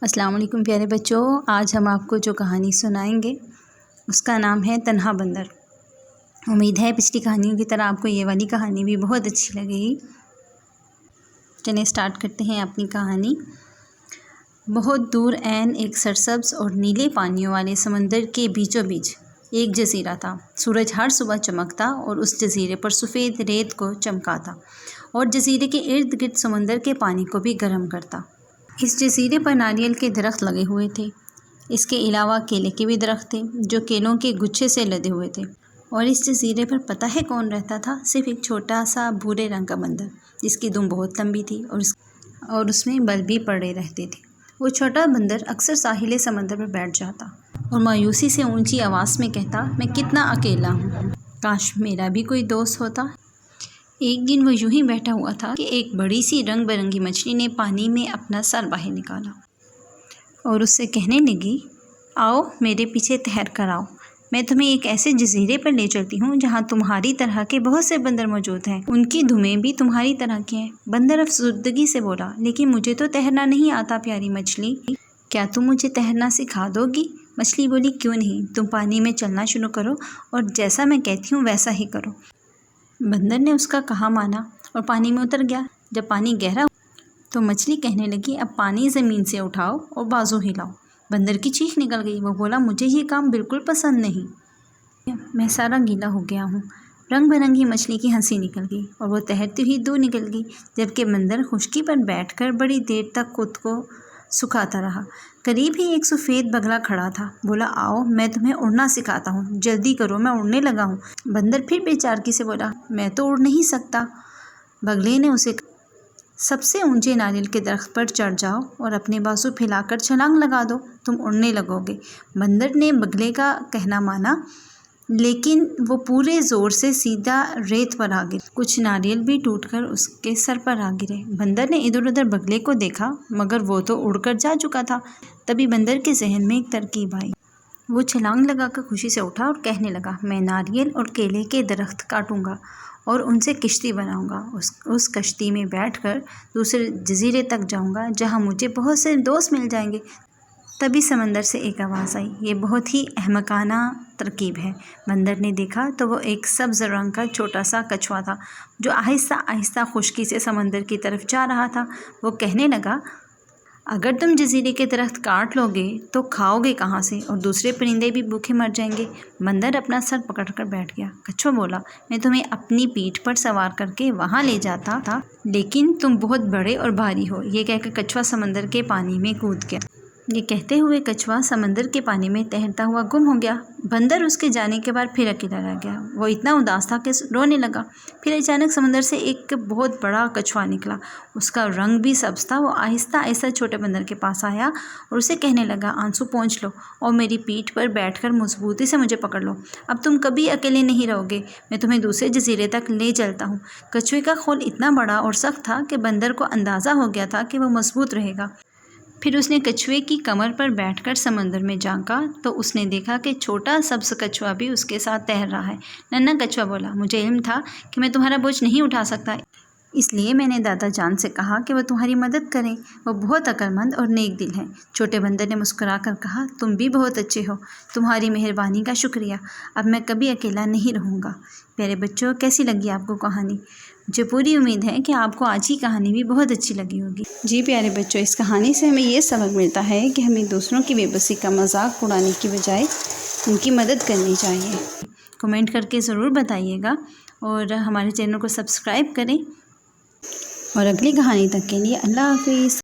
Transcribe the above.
السلام علیکم پیارے بچوں، آج ہم آپ کو جو کہانی سنائیں گے اس کا نام ہے تنہا بندر۔ امید ہے پچھلی کہانیوں کی طرح آپ کو یہ والی کہانی بھی بہت اچھی لگے گی۔ چلیں اسٹارٹ کرتے ہیں اپنی کہانی۔ بہت دور عین ایک سرسبز اور نیلے پانیوں والے سمندر کے بیچوں بیچ ایک جزیرہ تھا۔ سورج ہر صبح چمکتا اور اس جزیرے پر سفید ریت کو چمکاتا اور جزیرے کے ارد گرد سمندر کے پانی کو بھی گرم کرتا۔ اس جزیرے پر ناریل کے درخت لگے ہوئے تھے۔ اس کے علاوہ کیلے کے بھی درخت تھے جو کیلوں کے گچھے سے لدے ہوئے تھے۔ اور اس جزیرے پر پتہ ہے کون رہتا تھا؟ صرف ایک چھوٹا سا بھورے رنگ کا بندر جس کی دم بہت لمبی تھی اور اس میں بل بھی پڑے رہتے تھے۔ وہ چھوٹا بندر اکثر ساحل سمندر پر بیٹھ جاتا اور مایوسی سے اونچی آواز میں کہتا، میں کتنا اکیلا ہوں، کاش میرا بھی کوئی دوست ہوتا۔ ایک دن وہ یوں ہی بیٹھا ہوا تھا کہ ایک بڑی سی رنگ برنگی مچھلی نے پانی میں اپنا سر باہر نکالا اور اس سے کہنے لگی، آؤ میرے پیچھے تیر کر آؤ، میں تمہیں ایک ایسے جزیرے پر لے چلتی ہوں جہاں تمہاری طرح کے بہت سے بندر موجود ہیں، ان کی دمیں بھی تمہاری طرح کی ہیں۔ بندر افسردگی سے بولا، لیکن مجھے تو تیرنا نہیں آتا پیاری مچھلی، کیا تم مجھے تیرنا سکھا دو گی؟ مچھلی بولی، کیوں نہیں، تم پانی میں چلنا شروع کرو اور جیسا میں کہتی ہوں ویسا ہی کرو۔ بندر نے اس کا کہا مانا اور پانی میں اتر گیا۔ جب پانی گہرا تو مچھلی کہنے لگی، اب پانی زمین سے اٹھاؤ اور بازو ہلاؤ۔ بندر کی چیخ نکل گئی، وہ بولا، مجھے یہ کام بالکل پسند نہیں، میں سارا گیلا ہو گیا ہوں۔ رنگ برنگی مچھلی کی ہنسی نکل گئی اور وہ تیرتی ہوئی دور نکل گئی، جبکہ بندر خشکی پر بیٹھ کر بڑی دیر تک خود کو سکھاتا رہا۔ قریب ہی ایک سفید بگلا کھڑا تھا، بولا، آؤ میں تمہیں اڑنا سکھاتا ہوں، جلدی کرو میں اڑنے لگا ہوں۔ بندر پھر بے چارگی سے بولا، میں تو اڑ نہیں سکتا۔ بگلے نے اسے کہا، سب سے اونچے ناریل کے درخت پر چڑھ جاؤ اور اپنے بازو پھیلا کر چھلانگ لگا دو، تم اڑنے لگو گے۔ بندر نے بگلے کا کہنا مانا، لیکن وہ پورے زور سے سیدھا ریت پر آ گرا۔ کچھ ناریل بھی ٹوٹ کر اس کے سر پر آ گرے۔ بندر نے ادھر ادھر بگلے کو دیکھا مگر وہ تو اڑ کر جا چکا تھا۔ تبھی بندر کے ذہن میں ایک ترکیب آئی۔ وہ چھلانگ لگا کر خوشی سے اٹھا اور کہنے لگا، میں ناریل اور کیلے کے درخت کاٹوں گا اور ان سے کشتی بناؤں گا۔ اس کشتی میں بیٹھ کر دوسرے جزیرے تک جاؤں گا جہاں مجھے بہت سے دوست مل جائیں گے۔ تبھی سمندر سے ایک آواز آئی، یہ بہت ہی احمقانہ ترکیب ہے۔ بندر نے دیکھا تو وہ ایک سبز رنگ کا چھوٹا سا کچھوا تھا جو آہستہ آہستہ خشکی سے سمندر کی طرف جا رہا تھا۔ وہ کہنے لگا، اگر تم جزیرے کے درخت کاٹ لو گے تو کھاؤ گے کہاں سے اور دوسرے پرندے بھی بھوکے مر جائیں گے۔ بندر اپنا سر پکڑ کر بیٹھ گیا۔ کچھوا بولا، میں تمہیں اپنی پیٹھ پر سوار کر کے وہاں لے جاتا تھا، لیکن تم بہت بڑے اور بھاری ہو۔ یہ کہہ کر کچھوا سمندر کے پانی میں کود گیا۔ یہ کہتے ہوئے کچھوا سمندر کے پانی میں تیرتا ہوا گم ہو گیا۔ بندر اس کے جانے کے بعد پھر اکیلا رہ گیا۔ وہ اتنا اداس تھا کہ رونے لگا۔ پھر اچانک سمندر سے ایک بہت بڑا کچھوا نکلا، اس کا رنگ بھی سبز تھا۔ وہ آہستہ آہستہ چھوٹے بندر کے پاس آیا اور اسے کہنے لگا، آنسو پونچھ لو اور میری پیٹھ پر بیٹھ کر مضبوطی سے مجھے پکڑ لو، اب تم کبھی اکیلے نہیں رہو گے، میں تمہیں دوسرے جزیرے تک لے چلتا ہوں۔ کچھوے کا خول اتنا بڑا اور سخت تھا کہ بندر کو اندازہ ہو گیا تھا کہ وہ مضبوط رہے گا۔ پھر اس نے کچھوے کی کمر پر بیٹھ کر سمندر میں جھانکا تو اس نے دیکھا کہ چھوٹا سبز کچھوا بھی اس کے ساتھ تیر رہا ہے۔ ننھا کچھوا بولا، مجھے علم تھا کہ میں تمہارا بوجھ نہیں اٹھا سکتا، اس لیے میں نے دادا جان سے کہا کہ وہ تمہاری مدد کریں، وہ بہت عقل مند اور نیک دل ہیں۔ چھوٹے بندر نے مسکرا کر کہا، تم بھی بہت اچھے ہو، تمہاری مہربانی کا شکریہ، اب میں کبھی اکیلا نہیں رہوں گا۔ پیارے بچوں، کیسی لگی آپ کو کہانی؟ مجھے پوری امید ہے کہ آپ کو آج کی کہانی بھی بہت اچھی لگی ہوگی۔ جی پیارے بچوں، اس کہانی سے ہمیں یہ سبق ملتا ہے کہ ہمیں دوسروں کی بے بسی کا مذاق اڑانے کی بجائے ان کی مدد کرنی چاہیے۔ کمنٹ کر کے ضرور بتائیے گا اور ہمارے چینل کو سبسکرائب کریں، اور اگلی کہانی تک کے لیے اللہ حافظ۔